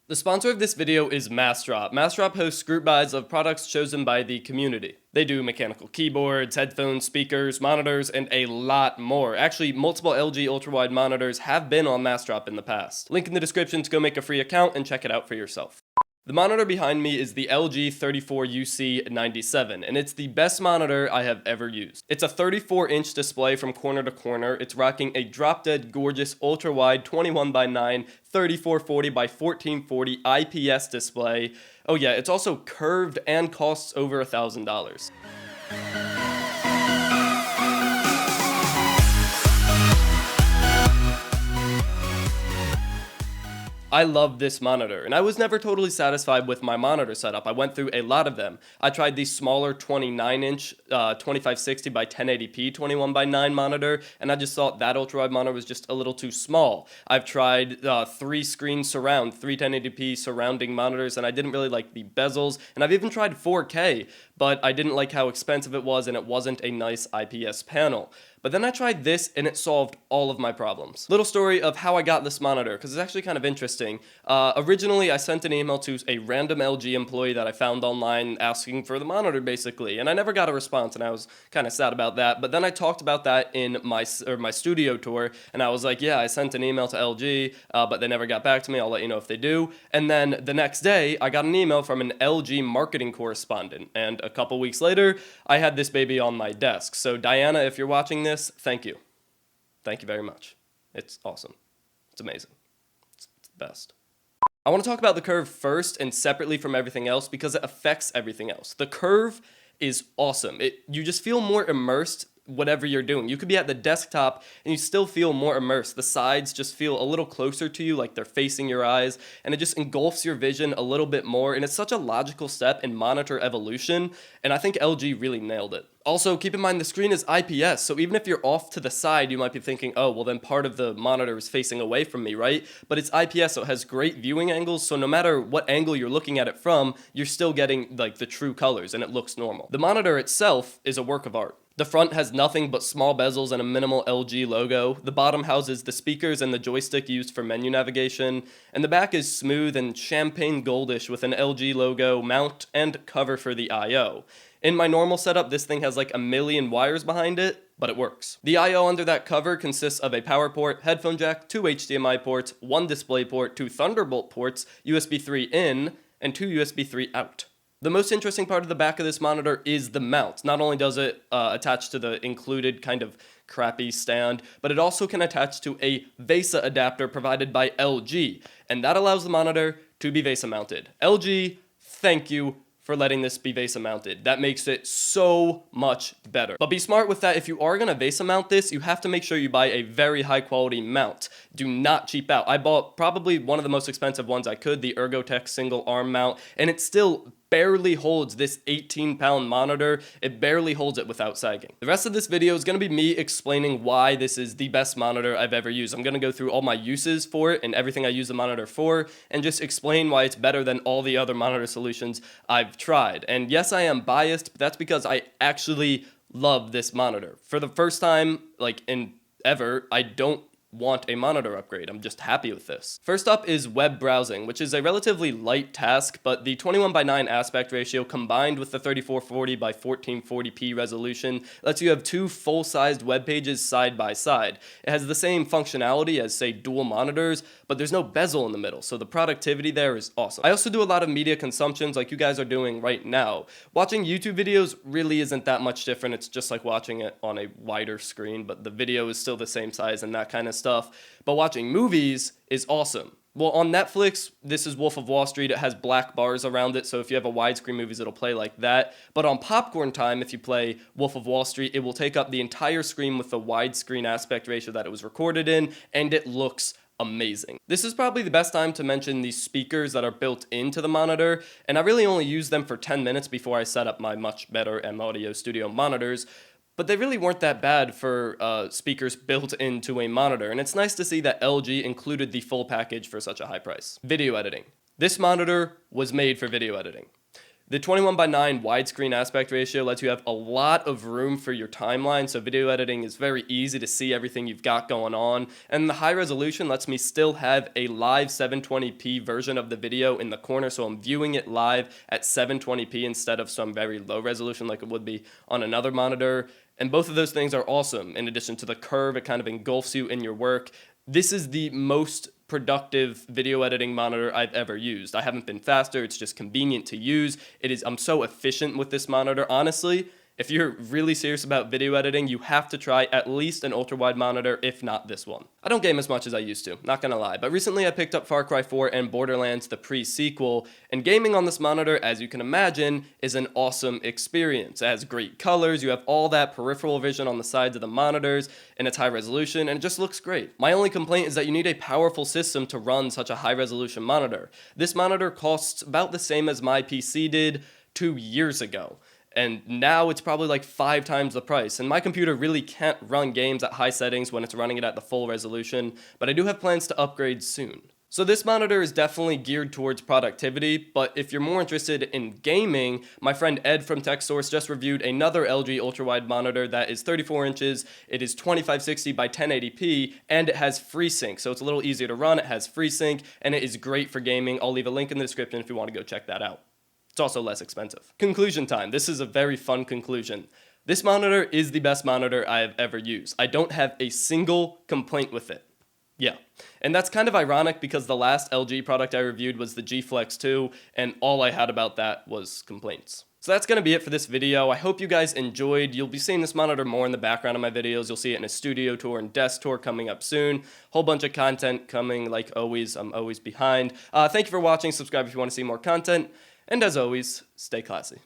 The sponsor of this video is Massdrop. Massdrop hosts group buys of products chosen by the community. They do mechanical keyboards, headphones, speakers, monitors, and a lot more. Actually, multiple LG Ultrawide monitors have been on Massdrop in the past. Link in the description to go make a free account and check it out for yourself. The monitor behind me is the LG 34UC97, and it's the best monitor I have ever used. It's a 34-inch display from corner to corner. It's rocking a drop-dead gorgeous ultra-wide 21:9 3440 by 1440 IPS display. Oh yeah, it's also curved and costs over $1,000. I love this monitor, and I was never totally satisfied with my monitor setup. I went through a lot of them. I tried the smaller 29-inch 2560 by 1080p 21:9 monitor, and I just thought that ultrawide monitor was just a little too small. I've tried 3-screen surround, 1080p surrounding monitors, and I didn't really like the bezels, and I've even tried 4K, but I didn't like how expensive it was, and it wasn't a nice IPS panel. But then I tried this, and it solved all of my problems. Little story of how I got this monitor, because it's actually kind of interesting. Originally, I sent an email to a random LG employee that I found online asking for the monitor, basically, and I never got a response, and I was kind of sad about that. But then I talked about that in my studio tour, and I was like, yeah, I sent an email to LG, but they never got back to me. I'll let you know if they do. And then the next day, I got an email from an LG marketing correspondent, and a couple weeks later, I had this baby on my desk. So Diana, if you're watching this, thank you. Thank you very much. It's awesome. It's amazing. It's the best. I want to talk about the curve first and separately from everything else because it affects everything else. The curve is awesome. You just feel more immersed whatever you're doing. You could be at the desktop and you still feel more immersed. The sides just feel a little closer to you, like they're facing your eyes, and it just engulfs your vision a little bit more, and it's such a logical step in monitor evolution, and I think LG really nailed it. Also, keep in mind the screen is IPS, so even if you're off to the side, you might be thinking, oh, well then part of the monitor is facing away from me, right? But it's IPS, so it has great viewing angles, so no matter what angle you're looking at it from, you're still getting like the true colors, and it looks normal. The monitor itself is a work of art. The front has nothing but small bezels and a minimal LG logo. The bottom houses the speakers and the joystick used for menu navigation. And the back is smooth and champagne goldish with an LG logo, mount, and cover for the I/O. In my normal setup, this thing has like a million wires behind it, but it works. The I/O under that cover consists of a power port, headphone jack, 2 HDMI ports, 1 display port, 2 Thunderbolt ports, USB 3 in, and 2 USB 3 out. The most interesting part of the back of this monitor is the mount. Not only does it attach to the included kind of crappy stand, but it also can attach to a VESA adapter provided by LG, and that allows the monitor to be VESA mounted. LG, thank you for letting this be VESA mounted. That makes it so much better. But be smart with that. If you are gonna VESA mount this, you have to make sure you buy a very high quality mount. Do not cheap out. I bought probably one of the most expensive ones I could, the Ergotech single arm mount, and it still barely holds this 18-pound monitor. It barely holds it without sagging. The rest of this video is going to be me explaining why this is the best monitor I've ever used. I'm going to go through all my uses for it and everything I use the monitor for, and just explain why it's better than all the other monitor solutions I've tried. And yes, I am biased, but that's because I actually love this monitor. For the first time, like in ever, I don't want a monitor upgrade. I'm just happy with this. First up is web browsing, which is a relatively light task, but the 21:9 aspect ratio combined with the 3440 by 1440p resolution lets you have 2 full-sized web pages side by side. It has the same functionality as, say, dual monitors, but there's no bezel in the middle, so the productivity there is awesome. I also do a lot of media consumptions like you guys are doing right now. Watching YouTube videos really isn't that much different. It's just like watching it on a wider screen, but the video is still the same size and that kind of stuff. But watching movies is awesome. Well, on Netflix, this is Wolf of Wall Street. It has black bars around it, so if you have a widescreen movies, it'll play like that. But on Popcorn Time, if you play Wolf of Wall Street, it will take up the entire screen with the widescreen aspect ratio that it was recorded in, and it looks amazing. This is probably the best time to mention these speakers that are built into the monitor, and I really only used them for 10 minutes before I set up my much better M Audio Studio monitors. But they really weren't that bad for speakers built into a monitor, and it's nice to see that LG included the full package for such a high price. Video editing. This monitor was made for video editing. The 21:9 widescreen aspect ratio lets you have a lot of room for your timeline, so video editing is very easy to see everything you've got going on. And the high resolution lets me still have a live 720p version of the video in the corner, so I'm viewing it live at 720p instead of some very low resolution like it would be on another monitor. And both of those things are awesome. In addition to the curve, it kind of engulfs you in your work. This is the most productive video editing monitor I've ever used. I haven't been faster, it's just convenient to use. I'm so efficient with this monitor. Honestly, if you're really serious about video editing, you have to try at least an ultra-wide monitor, if not this one. I don't game as much as I used to, not gonna lie, but recently I picked up Far Cry 4 and Borderlands, the pre-sequel, and gaming on this monitor, as you can imagine, is an awesome experience. It has great colors, you have all that peripheral vision on the sides of the monitors, and it's high resolution, and it just looks great. My only complaint is that you need a powerful system to run such a high resolution monitor. This monitor costs about the same as my PC did 2 years ago. And now it's probably like 5 times the price. And my computer really can't run games at high settings when it's running it at the full resolution, but I do have plans to upgrade soon. So this monitor is definitely geared towards productivity, but if you're more interested in gaming, my friend Ed from TechSource just reviewed another LG ultrawide monitor that is 34 inches, it is 2560 by 1080p, and it has FreeSync, so it's a little easier to run, it has FreeSync, and it is great for gaming. I'll leave a link in the description if you want to go check that out. It's also less expensive. Conclusion time. This is a very fun conclusion. This monitor is the best monitor I have ever used. I don't have a single complaint with it. Yeah. And that's kind of ironic because the last LG product I reviewed was the G Flex 2, and all I had about that was complaints. So that's going to be it for this video. I hope you guys enjoyed. You'll be seeing this monitor more in the background of my videos. You'll see it in a studio tour and desk tour coming up soon. Whole bunch of content coming like always. I'm always behind. Thank you for watching. Subscribe if you want to see more content. And as always, stay classy.